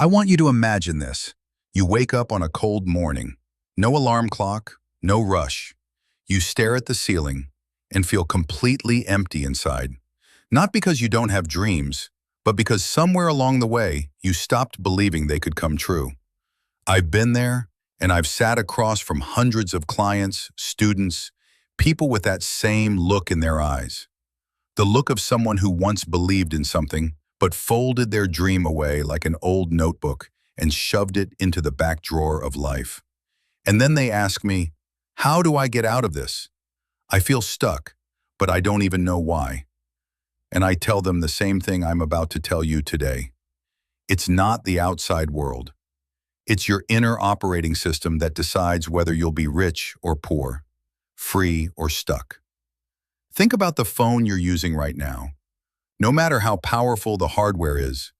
I want you to imagine this. You wake up on a cold morning. No alarm clock, no rush. You stare at the ceiling and feel completely empty inside. Not because you don't have dreams, but because somewhere along the way, you stopped believing they could come true. I've been there, and I've sat across from hundreds of clients, students, people with that same look in their eyes. The look of someone who once believed in something, but folded their dream away like an old notebook and shoved it into the back drawer of life. And then they ask me, how do I get out of this? I feel stuck, but I don't even know why. And I tell them the same thing I'm about to tell you today. It's not the outside world. It's your inner operating system that decides whether you'll be rich or poor, free or stuck. Think about the phone you're using right now. No matter how powerful the hardware is,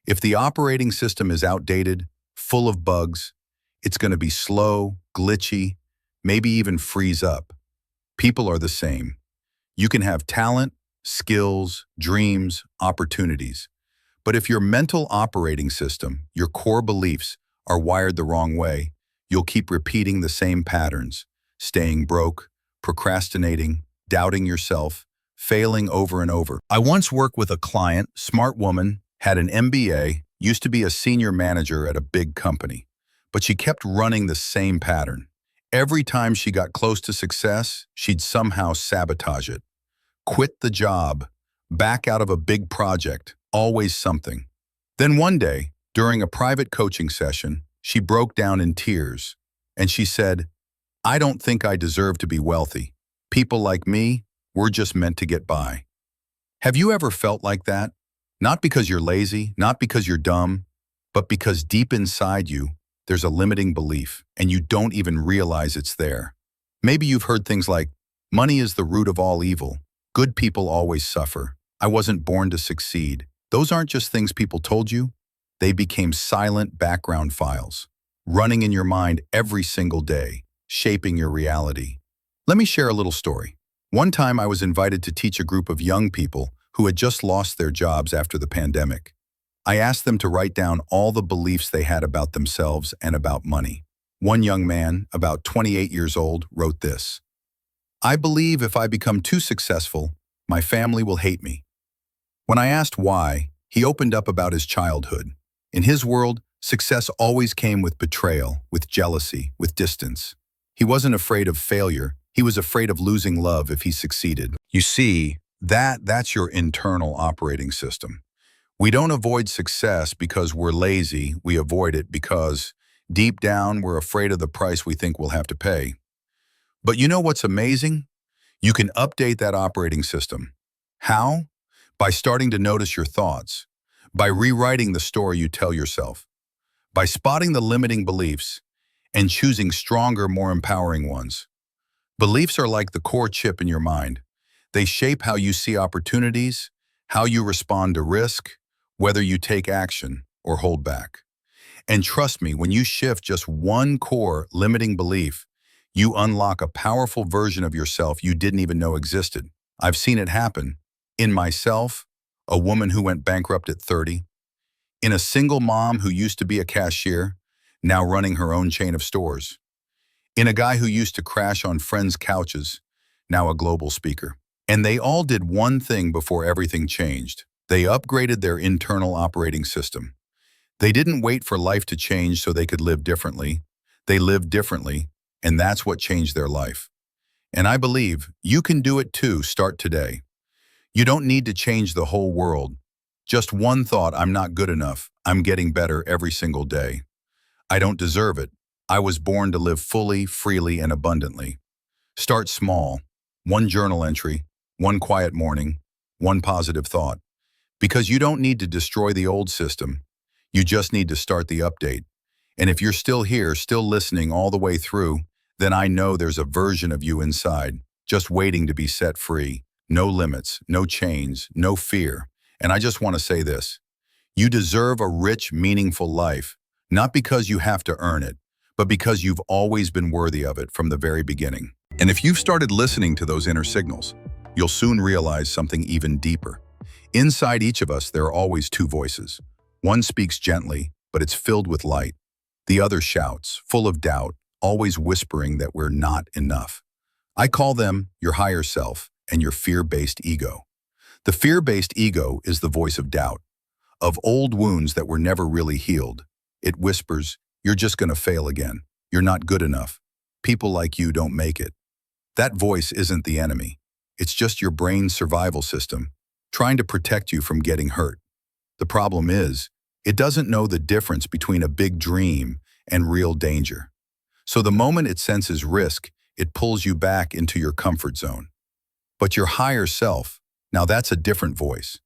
if the operating system is outdated, full of bugs, it's going to be slow, glitchy, maybe even freeze up. People are the same. You can have talent, skills, dreams, opportunities. But if your mental operating system, your core beliefs, are wired the wrong way, you'll keep repeating the same patterns, staying broke, procrastinating, doubting yourself, failing over and over. I once worked with a client, smart woman, had an MBA, used to be a senior manager at a big company, but she kept running the same pattern. Every time she got close to success, she'd somehow sabotage it. Quit the job, back out of a big project, always something. Then one day, during a private coaching session, she broke down in tears, and she said, "I don't think I deserve to be wealthy. People like me, we're just meant to get by." Have you ever felt like that? Not because you're lazy, not because you're dumb, but because deep inside you, there's a limiting belief, and you don't even realize it's there. Maybe you've heard things like, "Money is the root of all evil. Good people always suffer. I wasn't born to succeed." Those aren't just things people told you. They became silent background files, running in your mind every single day, shaping your reality. Let me share a little story. One time I was invited to teach a group of young people who had just lost their jobs after the pandemic. I asked them to write down all the beliefs they had about themselves and about money. One young man, about 28 years old, wrote this: "I believe if I become too successful, my family will hate me." When I asked why, he opened up about his childhood. In his world, success always came with betrayal, with jealousy, with distance. He wasn't afraid of failure. He was afraid of losing love if he succeeded. You see, that's your internal operating system. We don't avoid success because we're lazy. We avoid it because deep down we're afraid of the price we think we'll have to pay. But you know what's amazing? You can update that operating system. How? By starting to notice your thoughts, by rewriting the story you tell yourself, by spotting the limiting beliefs and choosing stronger, more empowering ones. Beliefs are like the core chip in your mind. They shape how you see opportunities, how you respond to risk, whether you take action or hold back. And trust me, when you shift just one core limiting belief, you unlock a powerful version of yourself you didn't even know existed. I've seen it happen. In myself, a woman who went bankrupt at 30. In a single mom who used to be a cashier, now running her own chain of stores. In a guy who used to crash on friends' couches, now a global speaker. And they all did one thing before everything changed. They upgraded their internal operating system. They didn't wait for life to change so they could live differently. They lived differently, and that's what changed their life. And I believe you can do it too. Start today. You don't need to change the whole world. Just one thought: I'm not good enough. I'm getting better every single day. I don't deserve it. I was born to live fully, freely, and abundantly. Start small. One journal entry, one quiet morning, one positive thought. Because you don't need to destroy the old system. You just need to start the update. And if you're still here, still listening all the way through, then I know there's a version of you inside, just waiting to be set free. No limits, no chains, no fear. And I just want to say this: you deserve a rich, meaningful life, not because you have to earn it, but because you've always been worthy of it from the very beginning. And if you've started listening to those inner signals, you'll soon realize something even deeper. Inside each of us, there are always two voices. One speaks gently, but it's filled with light. The other shouts, full of doubt, always whispering that we're not enough. I call them your higher self and your fear-based ego. The fear-based ego is the voice of doubt, of old wounds that were never really healed. It whispers, you're just going to fail again. You're not good enough. People like you don't make it. That voice isn't the enemy. It's just your brain's survival system, trying to protect you from getting hurt. The problem is, it doesn't know the difference between a big dream and real danger. So the moment it senses risk, it pulls you back into your comfort zone. But your higher self, now that's a different voice.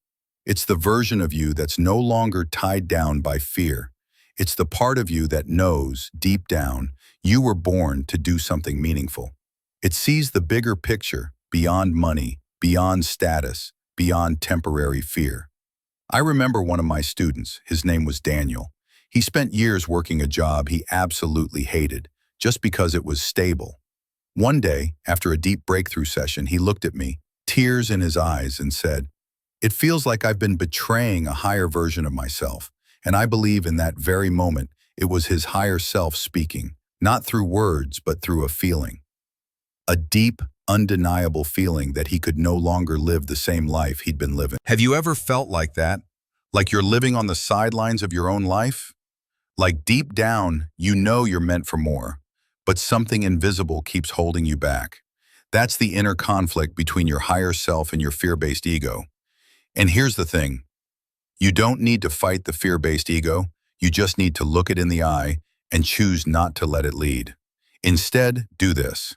It's the version of you that's no longer tied down by fear. It's the part of you that knows, deep down, you were born to do something meaningful. It sees the bigger picture, beyond money, beyond status, beyond temporary fear. I remember one of my students, his name was Daniel. He spent years working a job he absolutely hated, just because it was stable. One day, after a deep breakthrough session, he looked at me, tears in his eyes, and said, "It feels like I've been betraying a higher version of myself." And I believe in that very moment, it was his higher self speaking, not through words, but through a feeling. A deep, undeniable feeling that he could no longer live the same life he'd been living. Have you ever felt like that? Like you're living on the sidelines of your own life? Like deep down, you know you're meant for more, but something invisible keeps holding you back. That's the inner conflict between your higher self and your fear-based ego. And here's the thing. You don't need to fight the fear-based ego. You just need to look it in the eye and choose not to let it lead. Instead, do this.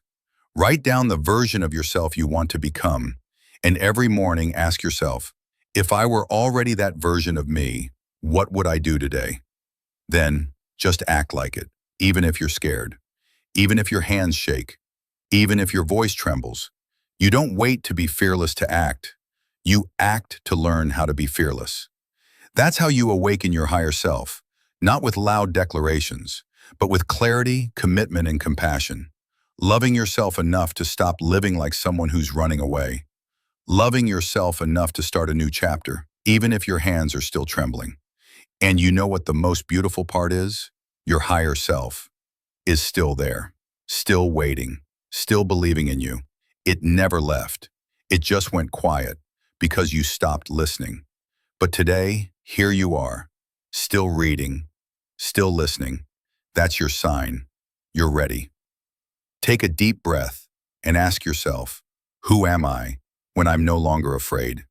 Write down the version of yourself you want to become, and every morning ask yourself, if I were already that version of me, what would I do today? Then, just act like it, even if you're scared, even if your hands shake, even if your voice trembles. You don't wait to be fearless to act. You act to learn how to be fearless. That's how you awaken your higher self, not with loud declarations, but with clarity, commitment, and compassion. Loving yourself enough to stop living like someone who's running away. Loving yourself enough to start a new chapter, even if your hands are still trembling. And you know what the most beautiful part is? Your higher self is still there, still waiting, still believing in you. It never left. It just went quiet because you stopped listening. But today, here you are, still reading, still listening. That's your sign. You're ready. Take a deep breath and ask yourself, who am I when I'm no longer afraid?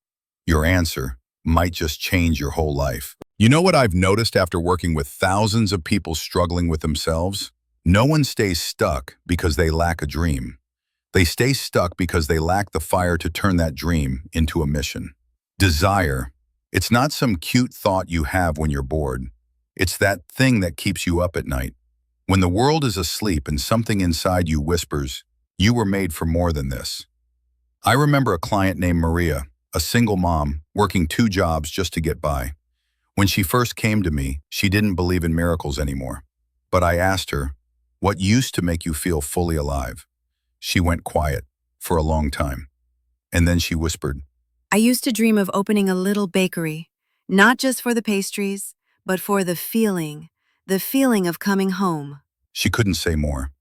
Your answer might just change your whole life. You know what I've noticed after working with thousands of people struggling with themselves? No one stays stuck because they lack a dream. They stay stuck because they lack the fire to turn that dream into a mission. Desire, it's not some cute thought you have when you're bored. It's that thing that keeps you up at night. When the world is asleep and something inside you whispers, you were made for more than this. I remember a client named Maria, a single mom, working 2 jobs just to get by. When she first came to me, she didn't believe in miracles anymore. But I asked her, what used to make you feel fully alive? She went quiet for a long time. And then she whispered, I used to dream of opening a little bakery, not just for the pastries, but for the feeling of coming home. She couldn't say more.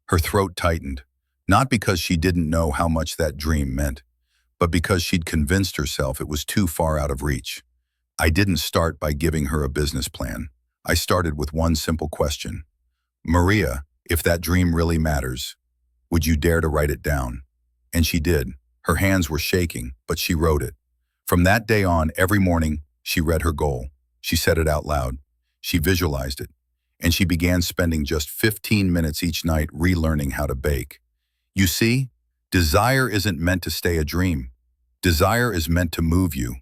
Her throat tightened, not because she didn't know how much that dream meant, but because she'd convinced herself it was too far out of reach. I didn't start by giving her a business plan. I started with one simple question. Maria, if that dream really matters, would you dare to write it down? And she did. Her hands were shaking, but she wrote it. From that day on, every morning, she read her goal. She said it out loud. She visualized it. And she began spending just 15 minutes each night relearning how to bake. You see, desire isn't meant to stay a dream. Desire is meant to move you.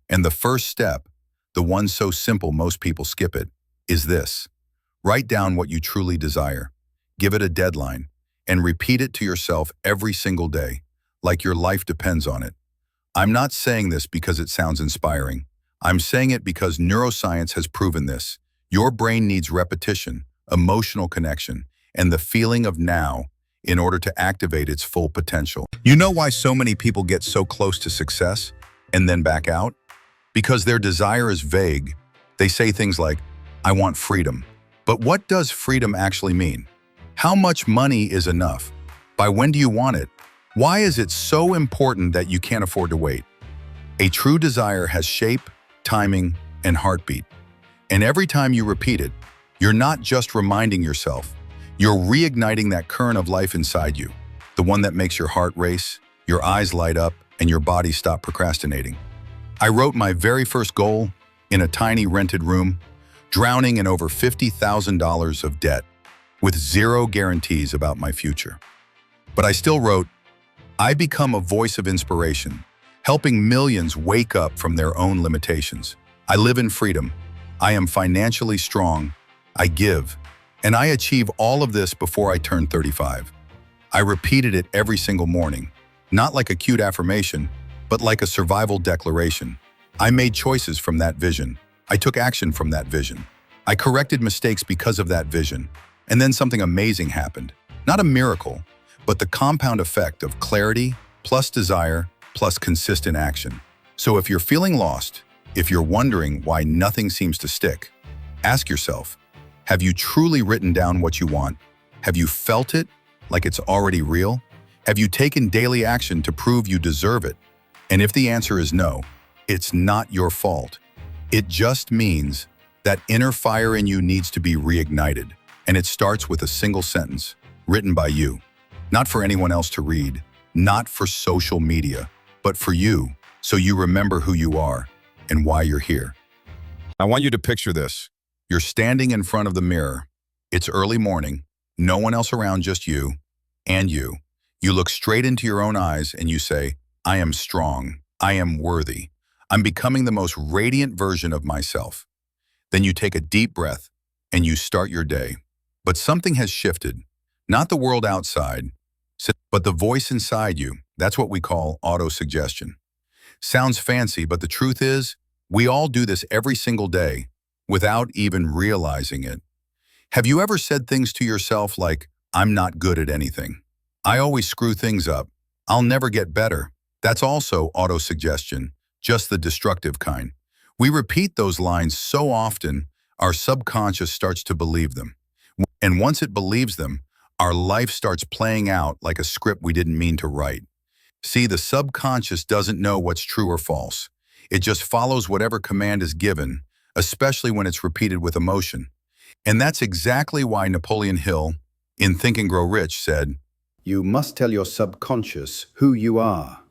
And the first step, the one so simple most people skip it, is this. Write down what you truly desire. Give it a deadline. And repeat it to yourself every single day, like your life depends on it. I'm not saying this because it sounds inspiring. I'm saying it because neuroscience has proven this. Your brain needs repetition, emotional connection, and the feeling of now in order to activate its full potential. You know why so many people get so close to success and then back out? Because their desire is vague. They say things like, I want freedom. But what does freedom actually mean? How much money is enough? By when do you want it? Why is it so important that you can't afford to wait? A true desire has shape, timing, and heartbeat. And every time you repeat it, you're not just reminding yourself, you're reigniting that current of life inside you, the one that makes your heart race, your eyes light up, and your body stop procrastinating. I wrote my very first goal in a tiny rented room, drowning in over $50,000 of debt, with zero guarantees about my future. But I still wrote, I become a voice of inspiration, helping millions wake up from their own limitations. I live in freedom. I am financially strong. I give. And I achieve all of this before I turn 35. I repeated it every single morning, not like a cute affirmation, but like a survival declaration. I made choices from that vision. I took action from that vision. I corrected mistakes because of that vision. And then something amazing happened. Not a miracle, but the compound effect of clarity plus desire plus consistent action. So if you're feeling lost, if you're wondering why nothing seems to stick, ask yourself, have you truly written down what you want? Have you felt it like it's already real? Have you taken daily action to prove you deserve it? And if the answer is no, it's not your fault. It just means that inner fire in you needs to be reignited. And it starts with a single sentence, written by you. Not for anyone else to read, not for social media, but for you, so you remember who you are and why you're here. I want you to picture this. You're standing in front of the mirror. It's early morning, no one else around, just you and you. You look straight into your own eyes and you say, I am strong, I am worthy. I'm becoming the most radiant version of myself. Then you take a deep breath and you start your day. But something has shifted, not the world outside, but the voice inside you. That's what we call auto-suggestion. Sounds fancy, but the truth is, we all do this every single day without even realizing it. Have you ever said things to yourself like, I'm not good at anything? I always screw things up. I'll never get better. That's also auto-suggestion, just the destructive kind. We repeat those lines so often, our subconscious starts to believe them. And once it believes them, our life starts playing out like a script we didn't mean to write. See, the subconscious doesn't know what's true or false. It just follows whatever command is given, especially when it's repeated with emotion. And that's exactly why Napoleon Hill, in Think and Grow Rich, said, You must tell your subconscious who you are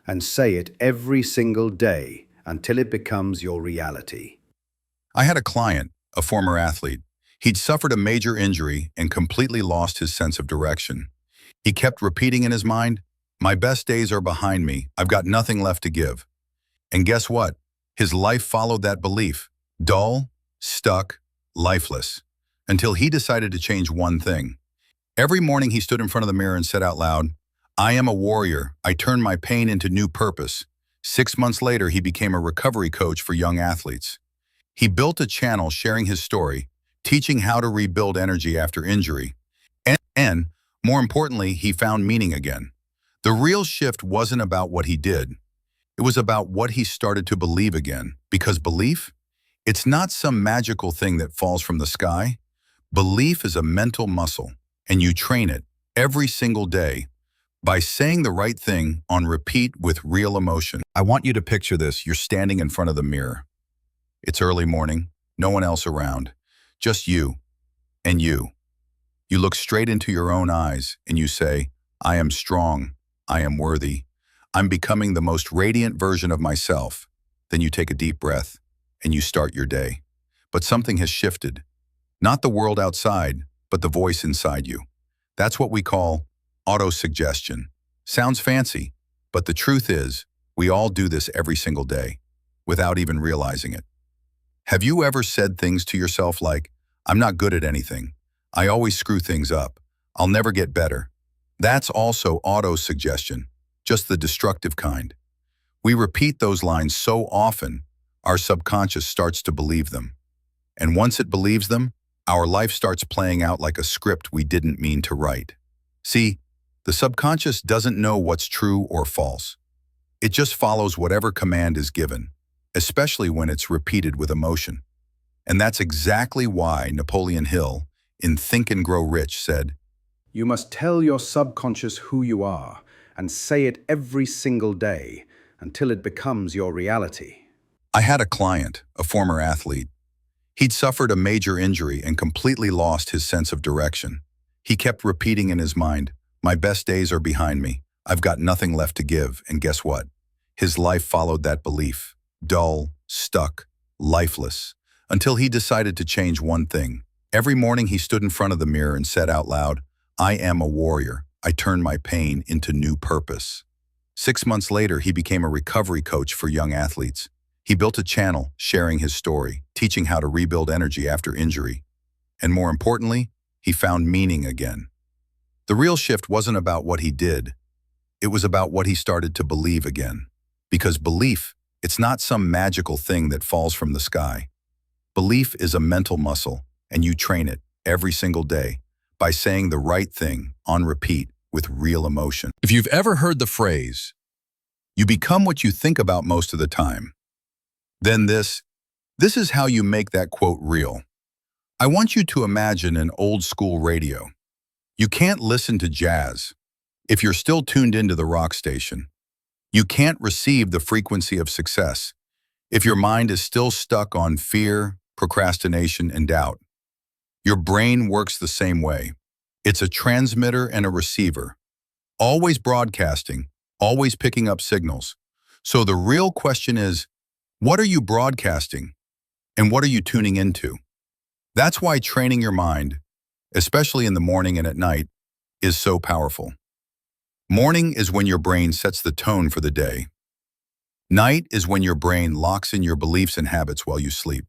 and say it every single day until it becomes your reality. I had a client, a former athlete. He'd suffered a major injury and completely lost his sense of direction. He kept repeating in his mind, my best days are behind me. I've got nothing left to give. And guess what? His life followed that belief. Dull, stuck, lifeless. Until he decided to change one thing. Every morning he stood in front of the mirror and said out loud, I am a warrior. I turn my pain into new purpose. 6 months later, he became a recovery coach for young athletes. He built a channel sharing his story, teaching how to rebuild energy after injury. And more importantly, he found meaning again. The real shift wasn't about what he did. It was about what he started to believe again. Because belief, it's not some magical thing that falls from the sky. Belief is a mental muscle, and you train it every single day by saying the right thing on repeat with real emotion. I want you to picture this. You're standing in front of the mirror. It's early morning, no one else around, just you and you. You look straight into your own eyes and you say, I am strong, I am worthy. I'm becoming the most radiant version of myself. Then you take a deep breath and you start your day. But something has shifted. Not the world outside, but the voice inside you. That's what we call auto-suggestion. Sounds fancy, but the truth is, we all do this every single day, without even realizing it. Have you ever said things to yourself like, I'm not good at anything. I always screw things up. I'll never get better. That's also auto-suggestion, just the destructive kind. We repeat those lines so often, our subconscious starts to believe them. And once it believes them, our life starts playing out like a script we didn't mean to write. See, the subconscious doesn't know what's true or false. It just follows whatever command is given, especially when it's repeated with emotion. And that's exactly why Napoleon Hill, in Think and Grow Rich, said, You must tell your subconscious who you are and say it every single day until it becomes your reality. I had a client, a former athlete. He'd suffered a major injury and completely lost his sense of direction. He kept repeating in his mind, my best days are behind me. I've got nothing left to give. And guess what? His life followed that belief. Dull, stuck, lifeless, until he decided to change one thing. Every morning he stood in front of the mirror and said out loud, I am a warrior. I turn my pain into new purpose. 6 months later, he became a recovery coach for young athletes. He built a channel sharing his story, teaching how to rebuild energy after injury. And more importantly, he found meaning again. The real shift wasn't about what he did. It was about what he started to believe again. Because belief, it's not some magical thing that falls from the sky. Belief is a mental muscle, and you train it every single day by saying the right thing on repeat with real emotion. If you've ever heard the phrase, you become what you think about most of the time, then this is how you make that quote real. I want you to imagine an old school radio. You can't listen to jazz if you're still tuned into the rock station. You can't receive the frequency of success if your mind is still stuck on fear, procrastination, and doubt. Your brain works the same way. It's a transmitter and a receiver, always broadcasting, always picking up signals. So the real question is, what are you broadcasting and what are you tuning into? That's why training your mind, especially in the morning and at night, is so powerful. Morning is when your brain sets the tone for the day. Night is when your brain locks in your beliefs and habits while you sleep.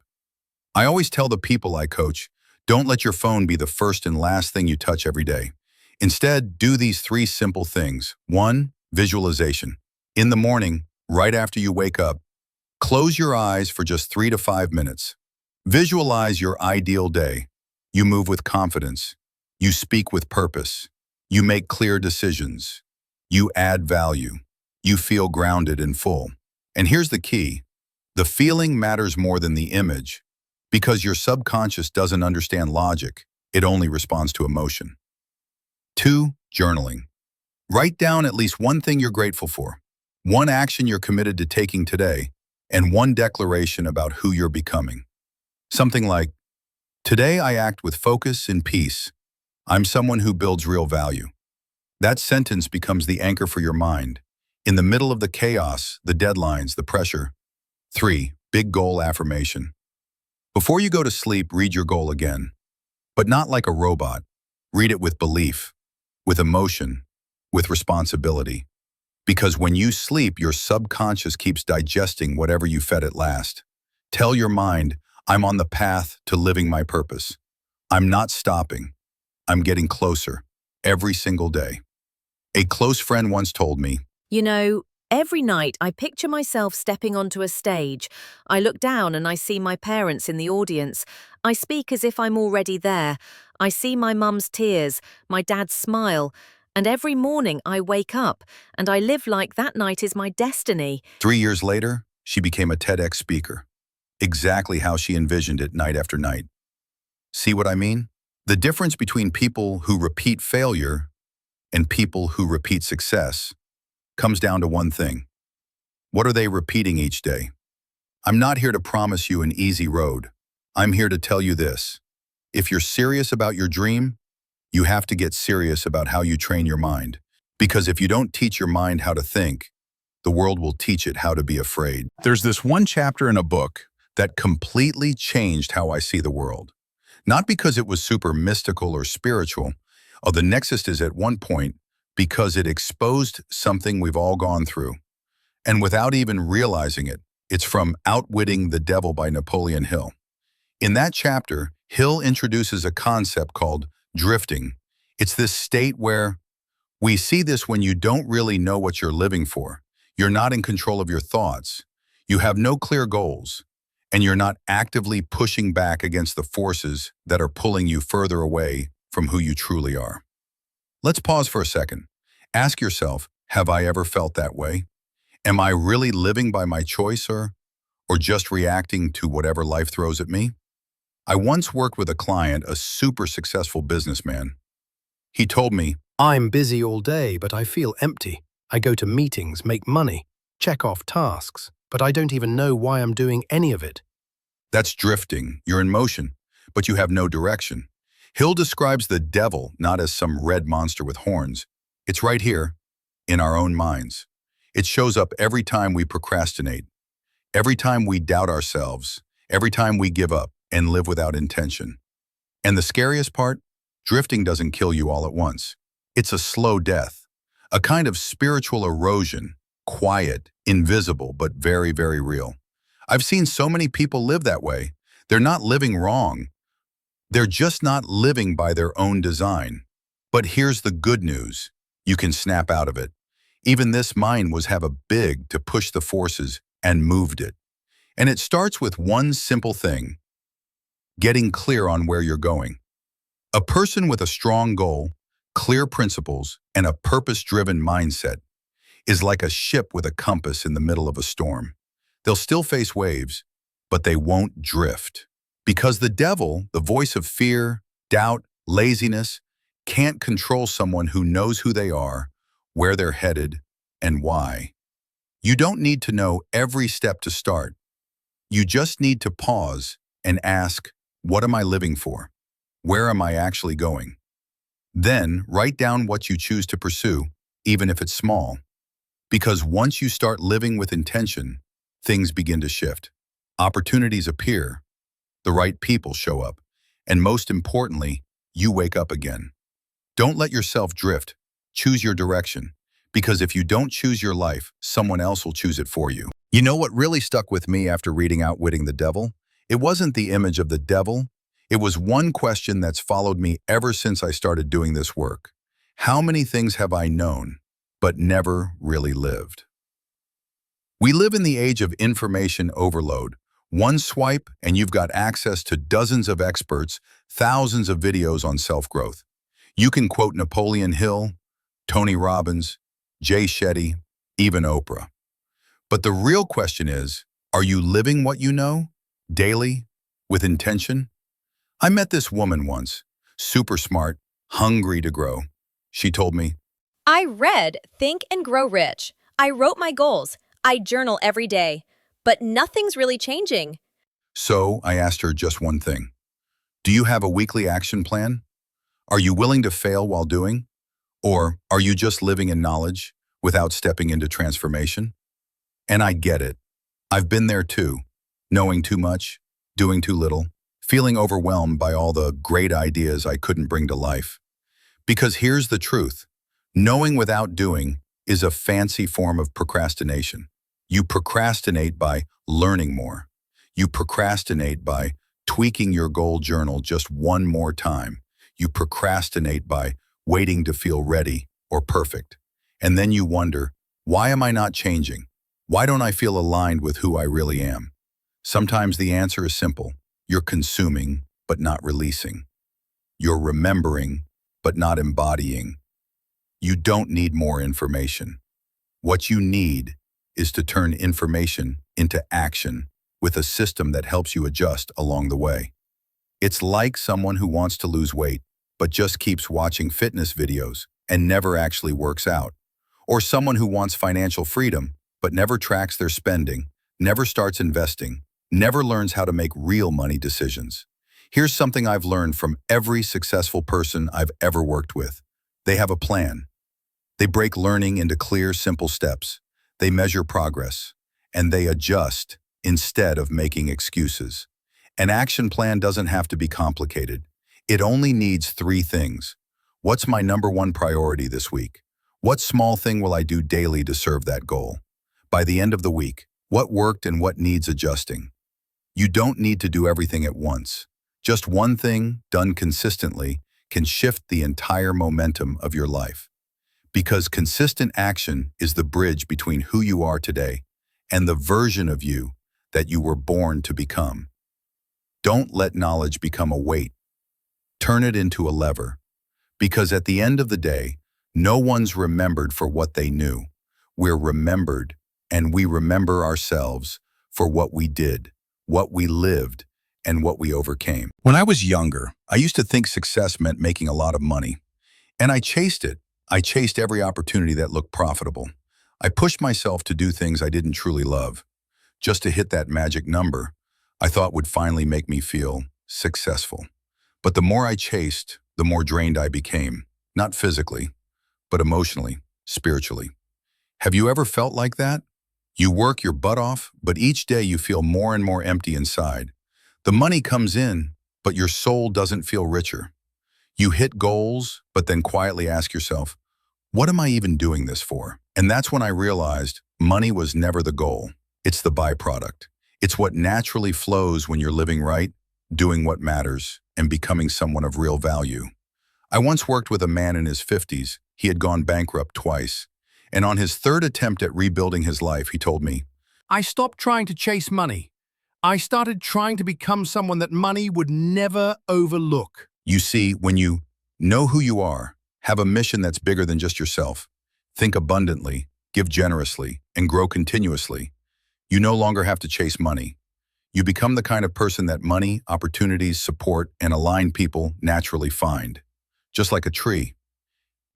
I always tell the people I coach, don't let your phone be the first and last thing you touch every day. Instead, do these 3 simple things. 1, visualization. In the morning, right after you wake up, close your eyes for just 3 to 5 minutes. Visualize your ideal day. You move with confidence. You speak with purpose. You make clear decisions. You add value. You feel grounded and full. And here's the key. The feeling matters more than the image because your subconscious doesn't understand logic. It only responds to emotion. 2, journaling. Write down at least one thing you're grateful for, one action you're committed to taking today, and one declaration about who you're becoming. Something like, today I act with focus and peace. I'm someone who builds real value. That sentence becomes the anchor for your mind. In the middle of the chaos, the deadlines, the pressure. 3, big goal affirmation. Before you go to sleep, read your goal again. But not like a robot. Read it with belief, with emotion, with responsibility. Because when you sleep, your subconscious keeps digesting whatever you fed it last. Tell your mind, I'm on the path to living my purpose. I'm not stopping. I'm getting closer every single day. A close friend once told me, You know, every night I picture myself stepping onto a stage. I look down and I see my parents in the audience. I speak as if I'm already there. I see my mum's tears, my dad's smile. And every morning I wake up and I live like that night is my destiny. 3 years later, she became a TEDx speaker. Exactly how she envisioned it night after night. See what I mean? The difference between people who repeat failure and people who repeat success comes down to one thing. What are they repeating each day? I'm not here to promise you an easy road. I'm here to tell you this. If you're serious about your dream, you have to get serious about how you train your mind. Because if you don't teach your mind how to think, the world will teach it how to be afraid. There's this one chapter in a book that completely changed how I see the world. Not because it was super mystical or spiritual, although the nexus is at one point because it exposed something we've all gone through. And without even realizing it, it's from Outwitting the Devil by Napoleon Hill. In that chapter, Hill introduces a concept called drifting. It's this state where we see this when you don't really know what you're living for. You're not in control of your thoughts. You have no clear goals. And you're not actively pushing back against the forces that are pulling you further away from who you truly are. Let's pause for a second. Ask yourself, have I ever felt that way? Am I really living by my choice or just reacting to whatever life throws at me? I once worked with a client, a super successful businessman. He told me, I'm busy all day, but I feel empty. I go to meetings, make money, check off tasks, but I don't even know why I'm doing any of it. that's drifting. You're in motion, but you have no direction. Hill describes the devil not as some red monster with horns. It's right here, in our own minds. It shows up every time we procrastinate, every time we doubt ourselves, every time we give up and live without intention. And the scariest part? Drifting doesn't kill you all at once. It's a slow death, a kind of spiritual erosion, quiet, invisible, but very, very real. I've seen so many people live that way. They're not living wrong. They're just not living by their own design. But here's the good news. You can snap out of it. Even this mind was have a big to push the forces and moved it. And it starts with one simple thing, getting clear on where you're going. A person with a strong goal, clear principles, and a purpose-driven mindset is like a ship with a compass in the middle of a storm. They'll still face waves, but they won't drift. Because the devil, the voice of fear, doubt, laziness, can't control someone who knows who they are, where they're headed, and why. You don't need to know every step to start. You just need to pause and ask, what am I living for? Where am I actually going? Then write down what you choose to pursue, even if it's small. Because once you start living with intention, things begin to shift. Opportunities appear, the right people show up, and most importantly, you wake up again. Don't let yourself drift. Choose your direction. Because if you don't choose your life, someone else will choose it for you. You know what really stuck with me after reading Outwitting the Devil? It wasn't the image of the devil. It was one question that's followed me ever since I started doing this work. How many things have I known, but never really lived? We live in the age of information overload. One swipe and you've got access to dozens of experts, thousands of videos on self-growth. You can quote Napoleon Hill, Tony Robbins, Jay Shetty, even Oprah. But the real question is, are you living what you know, daily, with intention? I met this woman once, super smart, hungry to grow. She told me, I read Think and Grow Rich. I wrote my goals. I journal every day. But nothing's really changing. so I asked her just one thing. Do you have a weekly action plan? Are you willing to fail while doing? Or are you just living in knowledge without stepping into transformation? And I get it. I've been there too, knowing too much, doing too little, feeling overwhelmed by all the great ideas I couldn't bring to life. Because here's the truth. Knowing without doing is a fancy form of procrastination. You procrastinate by learning more. You procrastinate by tweaking your goal journal just one more time. You procrastinate by waiting to feel ready or perfect. And then you wonder, why am I not changing? Why don't I feel aligned with who I really am? Sometimes the answer is simple. You're consuming, but not releasing. You're remembering, but not embodying. You don't need more information. What you need is to turn information into action with a system that helps you adjust along the way. It's like someone who wants to lose weight, but just keeps watching fitness videos and never actually works out. Or someone who wants financial freedom, but never tracks their spending, never starts investing, never learns how to make real money decisions. Here's something I've learned from every successful person I've ever worked with. They have a plan. They break learning into clear, simple steps. They measure progress, and they adjust instead of making excuses. An action plan doesn't have to be complicated. It only needs 3 things. What's my number 1 priority this week? What small thing will I do daily to serve that goal? By the end of the week, what worked and what needs adjusting? You don't need to do everything at once. Just one thing, done consistently, can shift the entire momentum of your life. Because consistent action is the bridge between who you are today and the version of you that you were born to become. Don't let knowledge become a weight. Turn it into a lever. Because at the end of the day, no one's remembered for what they knew. We're remembered, and we remember ourselves for what we did, what we lived, and what we overcame. When I was younger, I used to think success meant making a lot of money. And I chased it. I chased every opportunity that looked profitable. I pushed myself to do things I didn't truly love, just to hit that magic number I thought would finally make me feel successful. But the more I chased, the more drained I became, not physically, but emotionally, spiritually. Have you ever felt like that? You work your butt off, but each day you feel more and more empty inside. The money comes in, but your soul doesn't feel richer. You hit goals, but then quietly ask yourself, what am I even doing this for? And that's when I realized money was never the goal. It's the byproduct. It's what naturally flows when you're living right, doing what matters, and becoming someone of real value. I once worked with a man in his 50s. He had gone bankrupt twice. And on his third attempt at rebuilding his life, he told me, I stopped trying to chase money. I started trying to become someone that money would never overlook. you see, when you know who you are, have a mission that's bigger than just yourself, think abundantly, give generously, and grow continuously, you no longer have to chase money. You become the kind of person that money, opportunities, support, and aligned people naturally find. Just like a tree.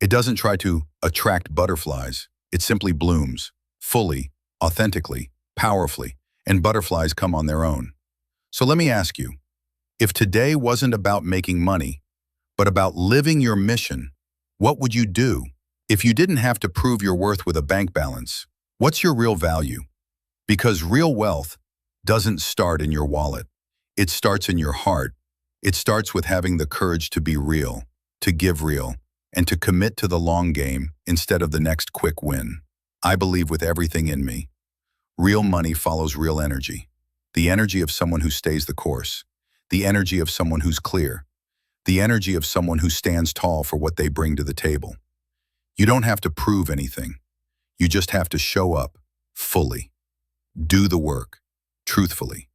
It doesn't try to attract butterflies. It simply blooms, fully, authentically, powerfully, and butterflies come on their own. So let me ask you, if today wasn't about making money, but about living your mission, what would you do? If you didn't have to prove your worth with a bank balance, what's your real value? Because real wealth doesn't start in your wallet. It starts in your heart. It starts with having the courage to be real, to give real, and to commit to the long game instead of the next quick win. I believe with everything in me. Real money follows real energy. The energy of someone who stays the course. The energy of someone who's clear. The energy of someone who stands tall for what they bring to the table. You don't have to prove anything. You just have to show up fully. Do the work, truthfully,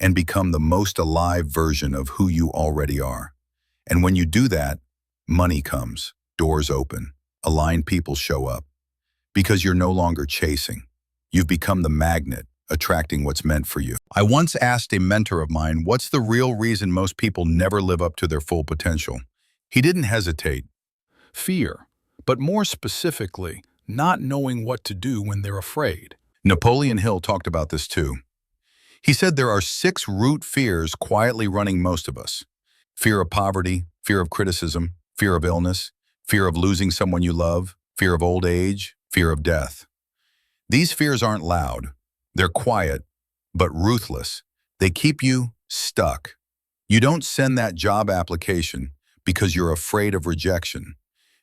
and become the most alive version of who you already are. And when you do that, money comes, doors open, aligned people show up. Because you're no longer chasing. You've become the magnet, attracting what's meant for you. I once asked a mentor of mine, what's the real reason most people never live up to their full potential? He didn't hesitate. Fear, but more specifically, not knowing what to do when they're afraid. Napoleon Hill talked about this too. He said there are 6 root fears quietly running most of us. Fear of poverty, fear of criticism, fear of illness, fear of losing someone you love, fear of old age, fear of death. These fears aren't loud. They're quiet, but ruthless. They keep you stuck. You don't send that job application because you're afraid of rejection.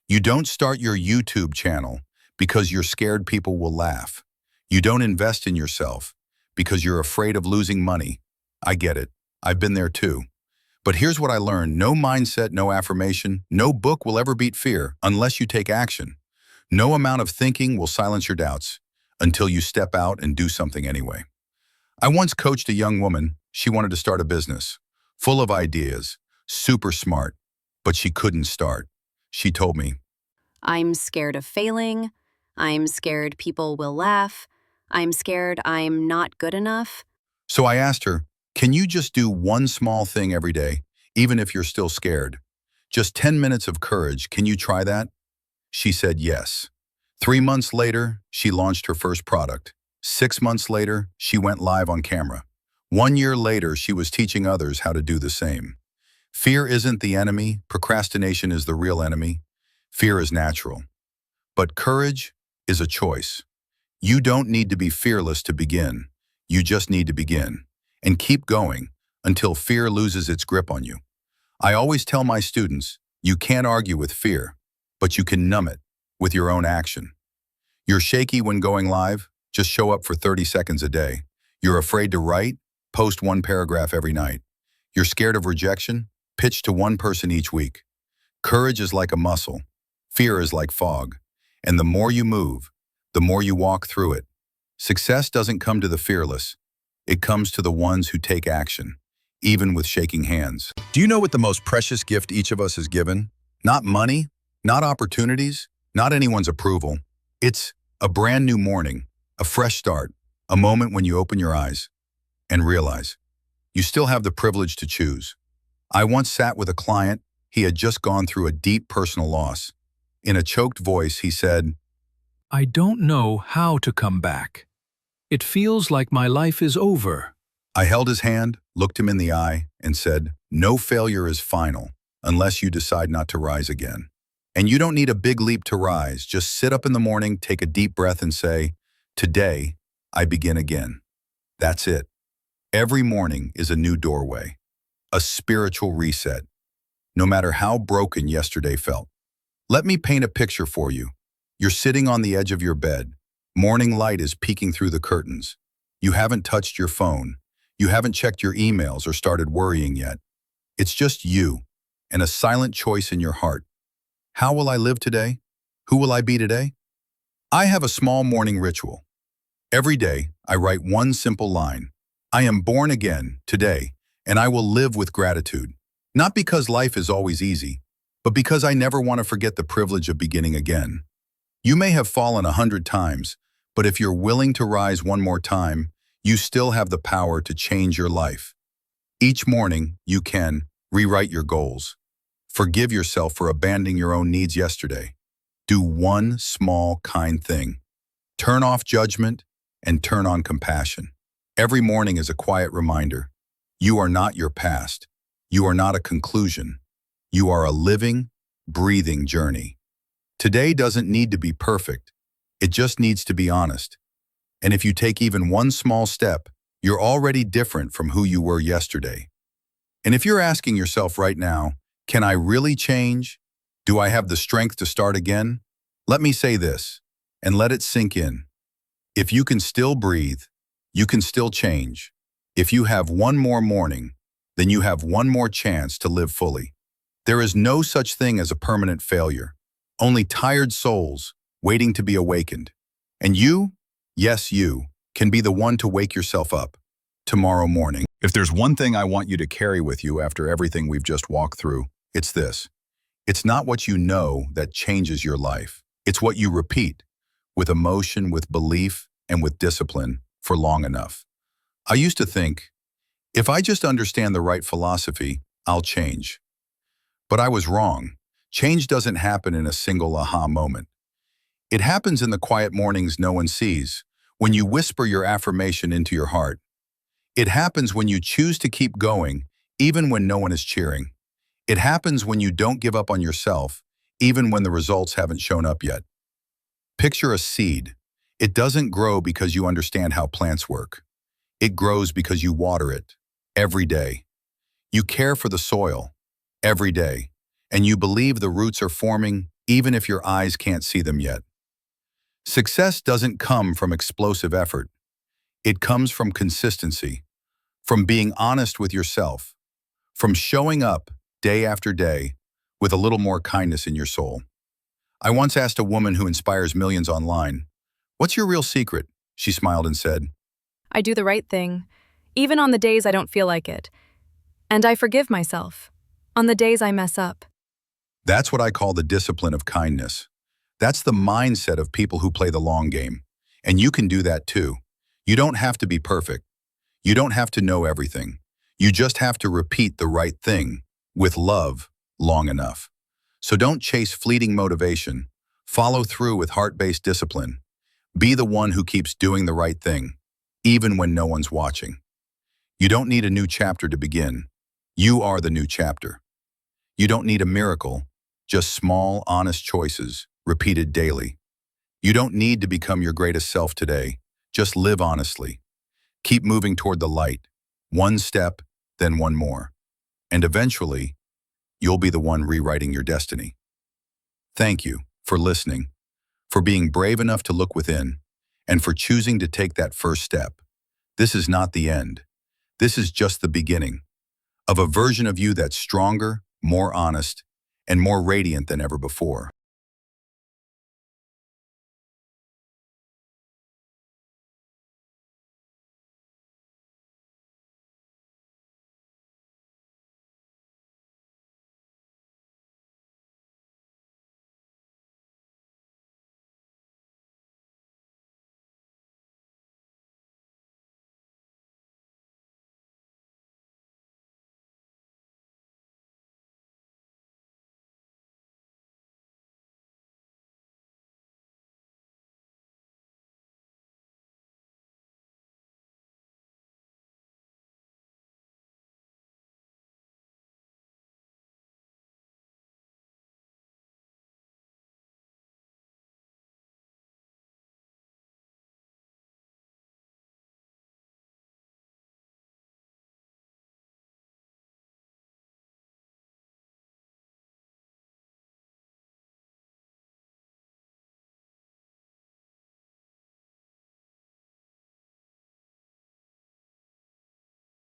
You don't start your YouTube channel because you're scared people will laugh. You don't invest in yourself because you're afraid of losing money. I get it. I've been there too. But here's what I learned. No mindset, no affirmation, no book will ever beat fear unless you take action. No amount of thinking will silence your doubts until you step out and do something anyway. I once coached a young woman. She wanted to start a business, full of ideas, super smart, but she couldn't start. She told me, I'm scared of failing. I'm scared people will laugh. I'm scared I'm not good enough. So I asked her, can you just do one small thing every day, even if you're still scared? Just 10 minutes of courage, can you try that? She said yes. 3 months later, she launched her first product. 6 months later, she went live on camera. 1 year later, she was teaching others how to do the same. Fear isn't the enemy, procrastination is the real enemy. Fear is natural. But courage is a choice. You don't need to be fearless to begin. You just need to begin. And keep going until fear loses its grip on you. I always tell my students, you can't argue with fear, but you can numb it with your own action. You're shaky when going live? Just show up for 30 seconds a day. You're afraid to write? Post 1 paragraph every night. You're scared of rejection? Pitch to 1 person each week. Courage is like a muscle. Fear is like fog. And the more you move, the more you walk through it. Success doesn't come to the fearless. It comes to the ones who take action, even with shaking hands. Do you know what the most precious gift each of us is given? Not money, not opportunities, not anyone's approval. It's a brand new morning, a fresh start, a moment when you open your eyes and realize You still have the privilege to choose. I once sat with a client. He had just gone through a deep personal loss. In a choked voice, he said, I don't know how to come back. It feels like my life is over. I held his hand, looked him in the eye, and said, no failure is final unless you decide not to rise again. And you don't need a big leap to rise. Just sit up in the morning, take a deep breath, and say, today, I begin again. That's it. Every morning is a new doorway, a spiritual reset, no matter how broken yesterday felt. Let me paint a picture for you. You're sitting on the edge of your bed. Morning light is peeking through the curtains. You haven't touched your phone. You haven't checked your emails or started worrying yet. It's just you and a silent choice in your heart. How will I live today? Who will I be today? I have a small morning ritual. Every day, I write one simple line. I am born again today, and I will live with gratitude. Not because life is always easy, but because I never want to forget the privilege of beginning again. You may have fallen 100 times, but if you're willing to rise one more time, you still have the power to change your life. Each morning, you can rewrite your goals. Forgive yourself for abandoning your own needs yesterday. Do one small, kind thing. Turn off judgment and turn on compassion. Every morning is a quiet reminder. You are not your past. You are not a conclusion. You are a living, breathing journey. Today doesn't need to be perfect. It just needs to be honest. And if you take even one small step, you're already different from who you were yesterday. And if you're asking yourself right now, can I really change? Do I have the strength to start again? Let me say this, and let it sink in. If you can still breathe, you can still change. If you have one more morning, then you have one more chance to live fully. There is no such thing as a permanent failure, only tired souls waiting to be awakened. And you, yes you, can be the one to wake yourself up tomorrow morning. If there's one thing I want you to carry with you after everything we've just walked through, it's this. It's not what you know that changes your life. It's what you repeat, with emotion, with belief, and with discipline for long enough. I used to think, if I just understand the right philosophy, I'll change. But I was wrong. Change doesn't happen in a single aha moment. It happens in the quiet mornings no one sees, when you whisper your affirmation into your heart. It happens when you choose to keep going, even when no one is cheering. It happens when you don't give up on yourself, even when the results haven't shown up yet. Picture a seed. It doesn't grow because you understand how plants work. It grows because you water it every day. You care for the soil every day, and you believe the roots are forming even if your eyes can't see them yet. Success doesn't come from explosive effort. It comes from consistency, from being honest with yourself, from showing up day after day with a little more kindness in your soul. I once asked a woman who inspires millions online, "What's your real secret?" She smiled and said, I do the right thing, even on the days I don't feel like it. And I forgive myself on the days I mess up. That's what I call the discipline of kindness. That's the mindset of people who play the long game. And you can do that too. You don't have to be perfect. You don't have to know everything. You just have to repeat the right thing with love long enough. So don't chase fleeting motivation. Follow through with heart-based discipline. Be the one who keeps doing the right thing, even when no one's watching. You don't need a new chapter to begin. You are the new chapter. You don't need a miracle, just small, honest choices, repeated daily. You don't need to become your greatest self today. Just live honestly. Keep moving toward the light, one step, then one more. And eventually, you'll be the one rewriting your destiny. Thank you for listening, for being brave enough to look within, and for choosing to take that first step. This is not the end. This is just the beginning of a version of you that's stronger, more honest, and more radiant than ever before.